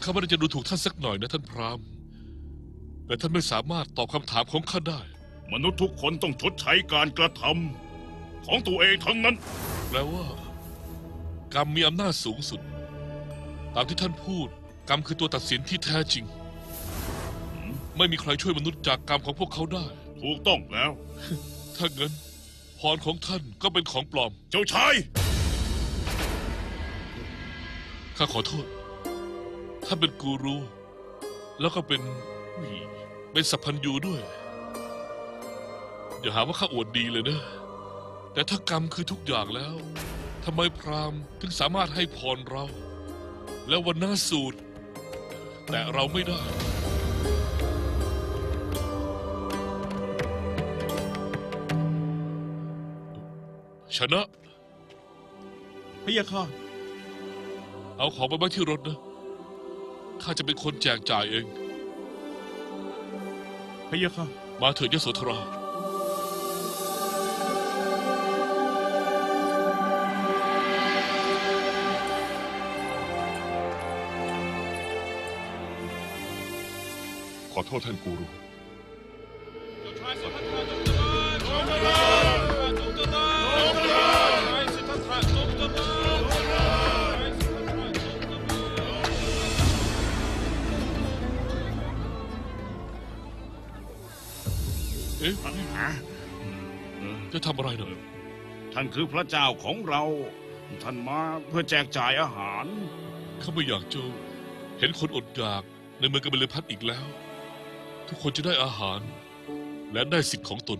ข้าไม่ได้จะดูถูกท่านสักหน่อยนะท่านพราหมณ์แต่ท่านไม่สามารถตอบคำถามของข้าได้มนุษย์ทุกคนต้องชดใช้การกระทำของตัวเองทั้งนั้นแปลว่ากรรมมีอำนาจสูงสุดตามที่ท่านพูดกรรมคือตัวตัดสินที่แท้จริงไม่มีใครช่วยมนุษย์จากกรรมของพวกเขาได้ถูกต้องแล้วถ้างั้นพรของท่านก็เป็นของปลอมเจ้าชายข้าขอโทษท่านเป็นกูรูแล้วก็เป็นสัพพัญญูด้วยอย่าหาว่าข้าอวดดีเลยนะแต่ถ้ากรรมคือทุกอย่างแล้วทำไมพราหมณ์ถึงสามารถให้พรเราแล้ววันหน้าสูตรแต่เราไม่ได้ชนะพะยะค่ะเอาของไปไว้ที่รถนะข้าจะเป็นคนแจกจ่ายเองพะยะค่ะมาเถิดยโสธราขอโทษท่านกูรูเอ๊ะจะทำอะไรเนอะท่านคือพระเจ้าของเราท่านมาเพื่อแจกจ่ายอาหารข้าไม่อยากจะเห็นคนอดอยากในเมืองกบิลพัทอีกแล้วทุกคนจะได้อาหารและได้สิทธิ์ของตน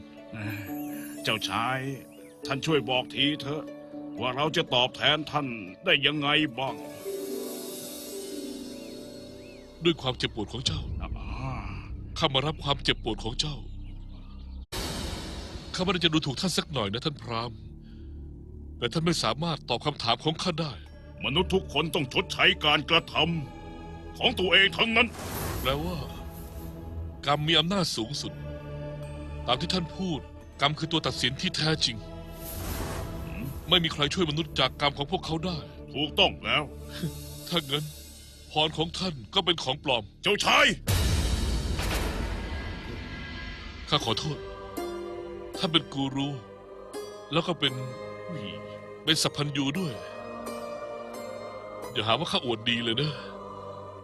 เจ้าชายท่านช่วยบอกทีเถอะว่าเราจะตอบแทนท่านได้ยังไงบ้างด้วยความเจ็บปวดของเจ้าข้ามารับความเจ็บปวดของเจ้าข้าไม่ได้จะดูถูกท่านสักหน่อยนะท่านพราหมณ์แต่ท่านไม่สามารถตอบคำถามของข้าได้มนุษย์ทุกคนต้องชดใช้การกระทำของตัวเองทั้งนั้นแปลว่ากรรมมีอำนาจสูงสุดตามที่ท่านพูดกรรมคือตัวตัดสินที่แท้จริงไม่มีใครช่วยมนุษย์จากกรรมของพวกเขาได้ถูกต้องแล้วถ้างั้นพรของท่านก็เป็นของปลอมเจ้าชายข้าขอโทษท่านเป็นกูรูแล้วก็เป็นสัพพัญญูด้วยอย่าหาว่าข้าอวดดีเลยนะ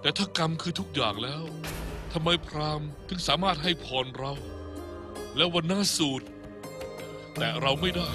แต่ถ้ากรรมคือทุกอย่างแล้วทำไมพราหมณ์ถึงสามารถให้พรเราแล้ววันหน้าสูตรแต่เราไม่ได้